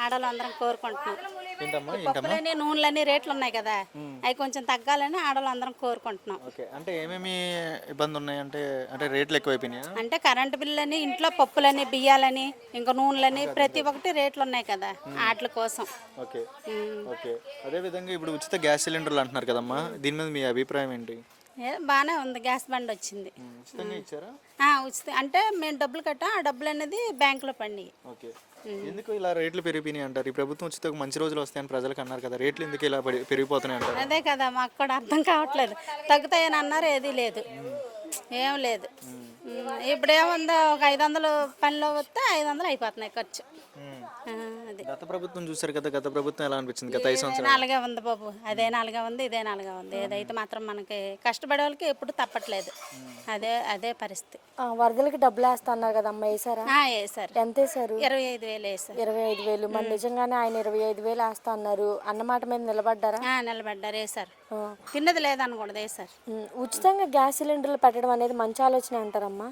ఆడవాళ్ళు అందరం కోరుకుంటున్నాం. ఏంటమ్మా ఈ ఏంటమ్మా పప్పులని నూనెలని రేట్లు ఉన్నాయి కదా, అవి కొంచెం తగ్గాలని ఆడవాళ్ళు అందరం కోరుకుంటున్నాం. ఓకే. అంటే ఏమేమి ఇబ్బంది ఉన్నాయి అంటే అంటే రేట్లు ఎక్కువైపోయినాయా? అంటే కరెంటు బిల్లులని, ఇంట్లో పప్పులని, బియ్యాలని, ఇంకా నూనెలని ప్రతి ఒక్కటి రేట్లు ఉన్నాయి కదా, వాటి కోసం. ఓకే. ఉమ్. ఓకే. అదే విధంగా ఇప్పుడు ఉచిత గ్యాస్ సిలిండర్లు అంటున్నారు కదమ్మా, దీని మీద మీ అభిప్రాయం ఏంటి? బాగానే ఉంది, గ్యాస్ బండ్ వచ్చింది. ఉచితంగా ఇచ్చారా? ఉచిత అంటే మేము డబ్బులు కట్టాం, ఆ డబ్బులు అనేది బ్యాంకులో పండి. ఓకే. ఎందుకు ఇలా రేట్లు పెరిగిపోయినాయి అంటారు? ఈ ప్రభుత్వం వచ్చితే ఒక మంచి రోజులు వస్తాయని ప్రజలకు అన్నారు కదా, రేట్లు ఎందుకు ఇలా పెరిగిపోతున్నాయి అంటారు? అదే కదా, మాకు కూడా అర్థం కావట్లేదు. తగ్గుతాయని అన్నారు, ఏది లేదు, ఏం లేదు. ఇప్పుడు ఏముందో ఒక 500 పనిలో వస్తే 500 అయిపోతున్నాయి ఖర్చు. అది గత ప్రభుత్వం చూసారు కదా, గత ప్రభుత్వం ఎలా అనిపించింది గత 5 సంవత్సరాలు? నాలుగే ఉంది బాబు, అదే నాలుగే ఉంది, ఇదే నాలుగే ఉంది. ఏదైతే మాత్రం మనకి కష్టపడే వాళ్ళకి ఎప్పుడు తప్పట్లేదు. అదే అదే పరిస్థితి. వరదలకి డబ్బులు వేస్తా అన్నారు కదా అమ్మ, వేసారా? వేసారు. ఎంత వేసారు? 25,000 వేసారు. 25,000. మరి నిజంగానే ఆయన 25,000 వేస్తా అన్నారు, అన్నమాట మీద నిలబడ్డారా? నిలబడ్డారు, వేసారు. తిన్నది లేదనకూడదు, వేసారు. ఉచితంగా గ్యాస్ సిలిండర్లు పెట్టడం అనేది మంచి ఆలోచన అంటారమ్మా?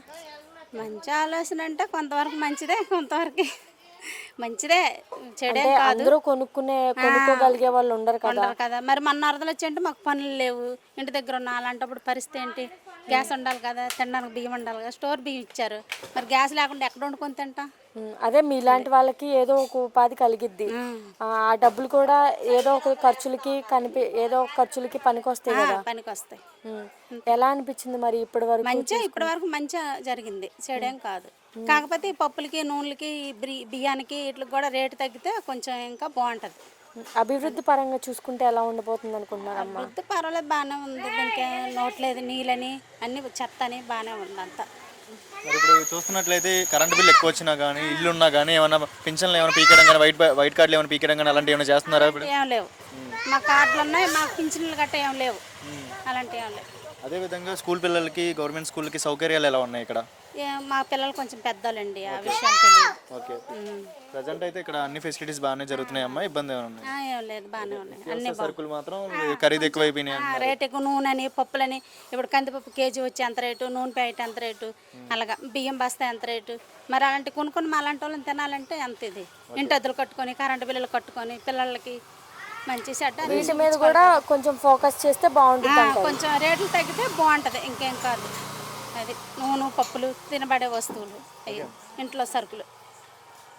మంచి ఆలోచన అంటే కొంతవరకు మంచిదే, కొంతవరకు మంచిదే, చెడే కాదు. అందరూ కొనుక్కోగలిగే వాళ్ళు ఉండరు కదా. మరి మన వరదలు వచ్చి మాకు పనులు లేవు, ఇంటి దగ్గర ఉన్న అలాంటప్పుడు పరిస్థితి ఏంటి? గ్యాస్ ఉండాలి కదా, తినడానికి బియ్యం ఉండాలి కదా, స్టోర్ బియ్యం ఇచ్చారు, మరి గ్యాస్ లేకుండా ఎక్కడ వండుకొని తింటాం? అదే మీలాంటి వాళ్ళకి ఏదో ఒక ఉపాధి కలిగిద్ది, ఆ డబ్బులు కూడా ఏదో ఒక ఖర్చులకి పనికొస్తాయి కదా. పనికొస్తాయి. ఎలా అనిపించింది మరి ఇప్పటి వరకు మంచిగా జరిగింది, చెడేం కాదు. కాకపోతే ఈ పప్పులకి, నూనెలకి, బియ్యానికి వీటికి కూడా రేటు తగ్గితే కొంచెం ఇంకా బాగుంటుంది. అభివృద్ధి పరంగా చూసుకుంటే ఎలా ఉండబోతుంది అనుకుంటున్నారమ్మా? అభివృద్ధి పర్వాలేదు, బాగానే ఉంది. దీనికి నోట్లేదు, నీళ్ళని అన్ని చెత్త అని బాగానే ఉంది అంతా. మరి ఇప్పుడు చూస్తున్నట్లయితే కరెంట్ బిల్ ఎక్కువ వచ్చినా కానీ, ఇల్లు ఉన్నా కానీ, ఏమైనా పింఛన్లు ఏమైనా పీకేయడం కానీ, వైట్ కార్డులు ఏమైనా పీకేయడం కానీ అలాంటివి ఏమైనా చేస్తున్నారా? ఇప్పుడు ఏం లేవు, మా కార్డులు ఉన్నాయి, మా పింఛన్లు గట్ట ఏం లేవు, అలాంటివి ఏం లేవు. అదేవిధంగా స్కూల్ పిల్లలకి, గవర్నమెంట్ స్కూల్కి సౌకర్యాలు ఎలా ఉన్నాయి ఇక్కడ? మా పిల్లలు కొంచెం పెద్దోళ్ళండి, ఆ విషయం తెలియదు. ఓకే. ప్రజెంట్ అయితే ఇక్కడ అన్ని ఫెసిలిటీస్ బాగానే జరుగుతున్నాయి అమ్మా, ఇబ్బంది ఏమైనా ఉన్నాయి? ఏం లేదు, బాగానే ఉన్నాయి. అన్ని సరుకులు మాత్రం ఖరీదు ఎక్కువైపోయినాయి. రేట్ ఎక్కువ, నూనెని, పప్పులని. ఇప్పుడు కందిపప్పు కేజీ వచ్చి ఎంత రేటు, నూనె ప్యాకెట్ ఎంత రేటు, అలాగా బియ్యం బస్తా ఎంత రేటు. మరి అలాంటి కొనుక్కొని మా అలాంటి వాళ్ళని తినాలంటే ఎంత ఇది? ఇంటి అద్దెలు కట్టుకొని, కరెంటు బిల్లులు కట్టుకొని, పిల్లలకి మంచి చెడ్డ వీటి మీద కూడా కొంచెం ఫోకస్ చేస్తే బాగుంటుంది. కొంచెం రేట్లు తగ్గితే బాగుంటుంది, ఇంకేం కాదు. అది నూనె, పప్పులు, తినబడే వస్తువులు, ఇంట్లో సరుకులు.